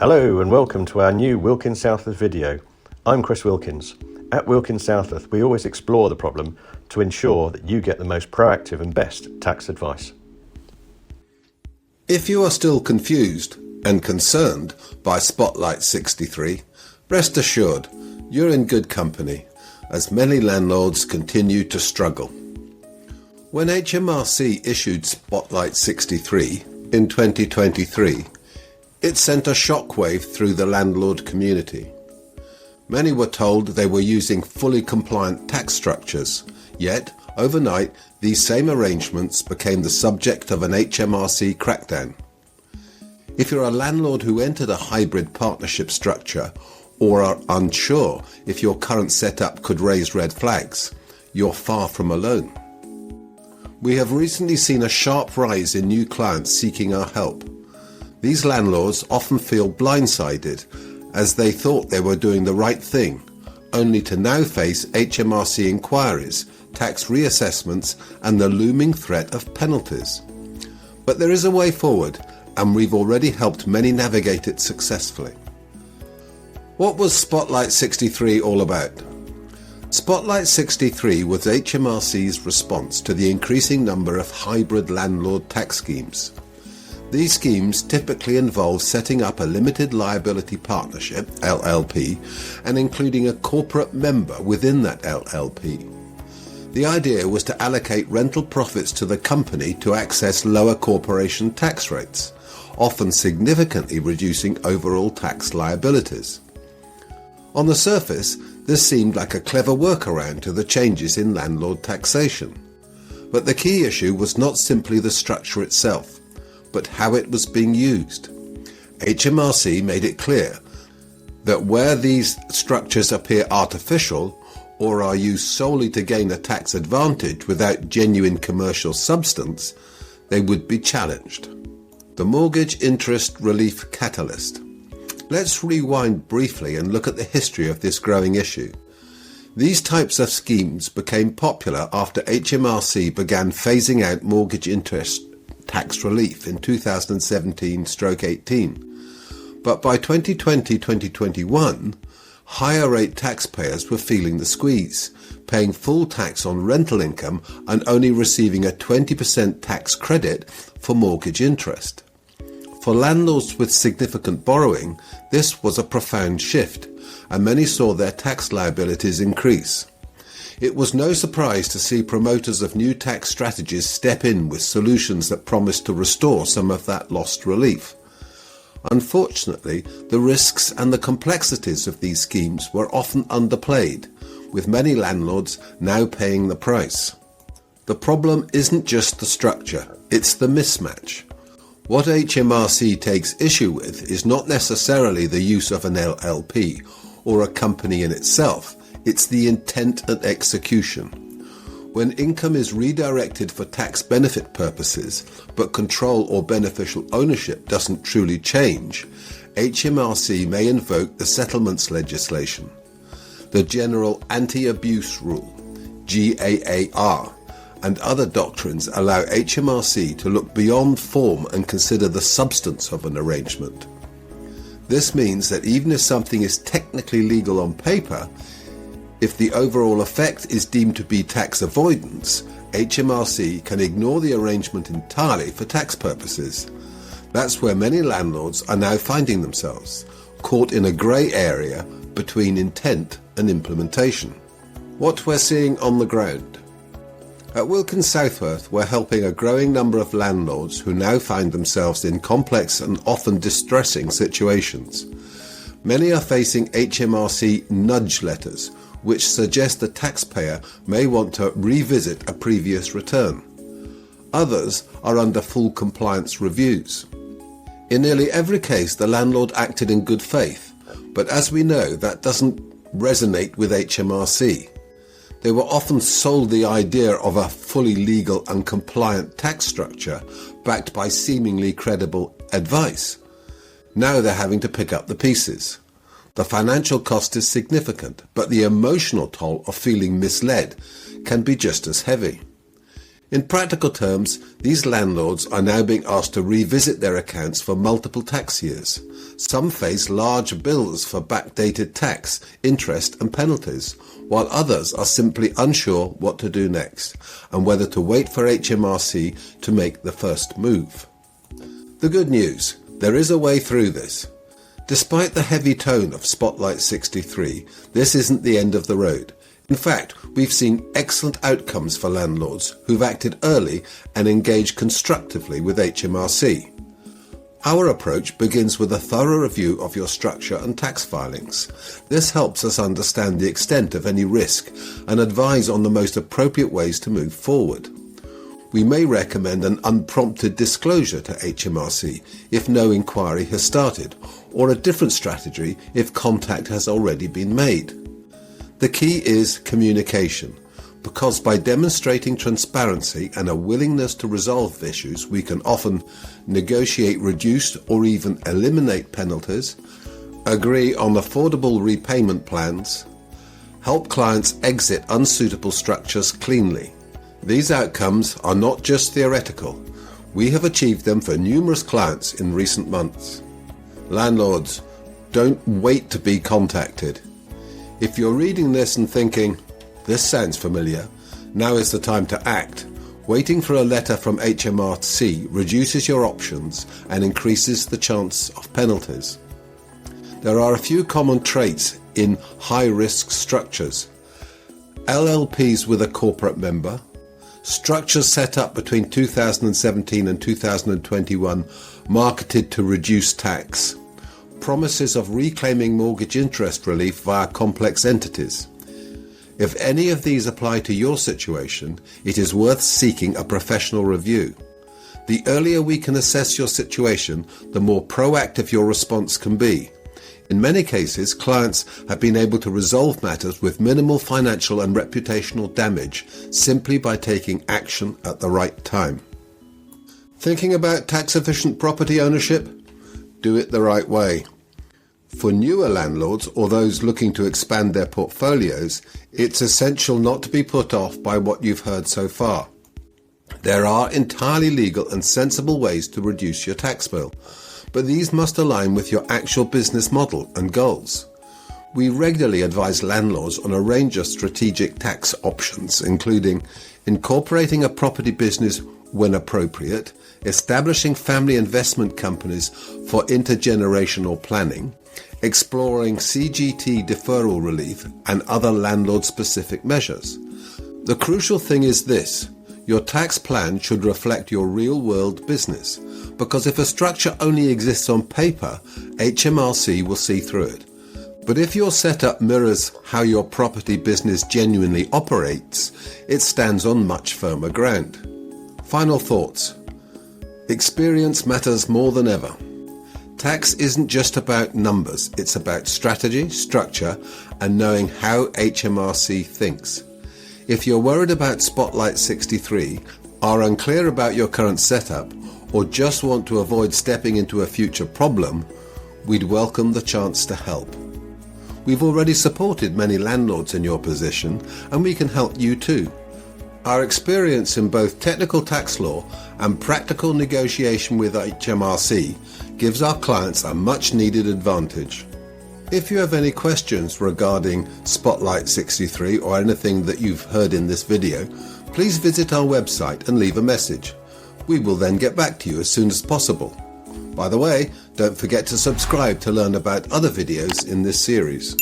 Hello and welcome to our new Wilkins Southworth video. I'm Chris Wilkins. At Wilkins Southworth, we always explore the problem to ensure that you get the most proactive and best tax advice. If you are still confused and concerned by Spotlight 63, rest assured you're in good company, as many landlords continue to struggle. When HMRC issued Spotlight 63 in 2023, it sent a shockwave through the landlord community. Many were told they were using fully compliant tax structures, yet overnight these same arrangements became the subject of an HMRC crackdown. If you're a landlord who entered a hybrid partnership structure or are unsure if your current setup could raise red flags, you're far from alone. We have recently seen a sharp rise in new clients seeking our help. These landlords often feel blindsided as they thought they were doing the right thing, only to now face HMRC inquiries, tax reassessments and the looming threat of penalties. But there is a way forward, and we've already helped many navigate it successfully. What was Spotlight 63 all about? Spotlight 63 was HMRC's response to the increasing number of hybrid landlord tax schemes. These schemes typically involve setting up a limited liability partnership, LLP, and including a corporate member within that LLP. The idea was to allocate rental profits to the company to access lower corporation tax rates, often significantly reducing overall tax liabilities. On the surface, this seemed like a clever workaround to the changes in landlord taxation. But the key issue was not simply the structure itself, but how it was being used. HMRC made it clear that where these structures appear artificial or are used solely to gain a tax advantage without genuine commercial substance, they would be challenged. The Mortgage Interest Relief Catalyst. Let's rewind briefly and look at the history of this growing issue. These types of schemes became popular after HMRC began phasing out mortgage interest tax relief in 2017-18. But by 2020-2021, higher rate taxpayers were feeling the squeeze, paying full tax on rental income and only receiving a 20% tax credit for mortgage interest. For landlords with significant borrowing, this was a profound shift, and many saw their tax liabilities increase. It was no surprise to see promoters of new tax strategies step in with solutions that promised to restore some of that lost relief. Unfortunately, the risks and the complexities of these schemes were often underplayed, with many landlords now paying the price. The problem isn't just the structure, it's the mismatch. What HMRC takes issue with is not necessarily the use of an LLP or a company in itself, it's the intent and execution. When income is redirected for tax benefit purposes, but control or beneficial ownership doesn't truly change, HMRC may invoke the settlements legislation. The General Anti-Abuse Rule, GAAR, and other doctrines allow HMRC to look beyond form and consider the substance of an arrangement. This means that even if something is technically legal on paper, if the overall effect is deemed to be tax avoidance, HMRC can ignore the arrangement entirely for tax purposes. That's where many landlords are now finding themselves, caught in a grey area between intent and implementation. What we're seeing on the ground. At Wilkins Southworth, we're helping a growing number of landlords who now find themselves in complex and often distressing situations. Many are facing HMRC nudge letters, which suggest the taxpayer may want to revisit a previous return. Others are under full compliance reviews. In nearly every case, the landlord acted in good faith, but as we know, that doesn't resonate with HMRC. They were often sold the idea of a fully legal and compliant tax structure backed by seemingly credible advice. Now they're having to pick up the pieces. The financial cost is significant, but the emotional toll of feeling misled can be just as heavy. In practical terms, these landlords are now being asked to revisit their accounts for multiple tax years. Some face large bills for backdated tax, interest and penalties, while others are simply unsure what to do next and whether to wait for HMRC to make the first move. The good news, there is a way through this. Despite the heavy tone of Spotlight 63, this isn't the end of the road. In fact, we've seen excellent outcomes for landlords who've acted early and engaged constructively with HMRC. Our approach begins with a thorough review of your structure and tax filings. This helps us understand the extent of any risk and advise on the most appropriate ways to move forward. We may recommend an unprompted disclosure to HMRC if no inquiry has started, or a different strategy if contact has already been made. The key is communication, because by demonstrating transparency and a willingness to resolve issues, we can often negotiate reduced or even eliminate penalties, agree on affordable repayment plans, help clients exit unsuitable structures cleanly. These outcomes are not just theoretical. We have achieved them for numerous clients in recent months. Landlords, don't wait to be contacted. If you're reading this and thinking, this sounds familiar, now is the time to act. Waiting for a letter from HMRC reduces your options and increases the chance of penalties. There are a few common traits in high-risk structures. LLPs with a corporate member, structures set up between 2017 and 2021 marketed to reduce tax, promises of reclaiming mortgage interest relief via complex entities. If any of these apply to your situation, it is worth seeking a professional review. The earlier we can assess your situation, the more proactive your response can be. In many cases, clients have been able to resolve matters with minimal financial and reputational damage simply by taking action at the right time. Thinking about tax-efficient property ownership? Do it the right way. For newer landlords or those looking to expand their portfolios, it's essential not to be put off by what you've heard so far. There are entirely legal and sensible ways to reduce your tax bill, but these must align with your actual business model and goals. We regularly advise landlords on a range of strategic tax options, including incorporating a property business when appropriate, establishing family investment companies for intergenerational planning, exploring CGT deferral relief and other landlord-specific measures. The crucial thing is this: your tax plan should reflect your real-world business, because if a structure only exists on paper, HMRC will see through it. But if your setup mirrors how your property business genuinely operates, it stands on much firmer ground. Final thoughts. Experience matters more than ever. Tax isn't just about numbers, it's about strategy, structure, and knowing how HMRC thinks. If you're worried about Spotlight 63, are unclear about your current setup, or just want to avoid stepping into a future problem, we'd welcome the chance to help. We've already supported many landlords in your position, and we can help you too. Our experience in both technical tax law and practical negotiation with HMRC gives our clients a much-needed advantage. If you have any questions regarding Spotlight 63 or anything that you've heard in this video, please visit our website and leave a message. We will then get back to you as soon as possible. By the way, don't forget to subscribe to learn about other videos in this series.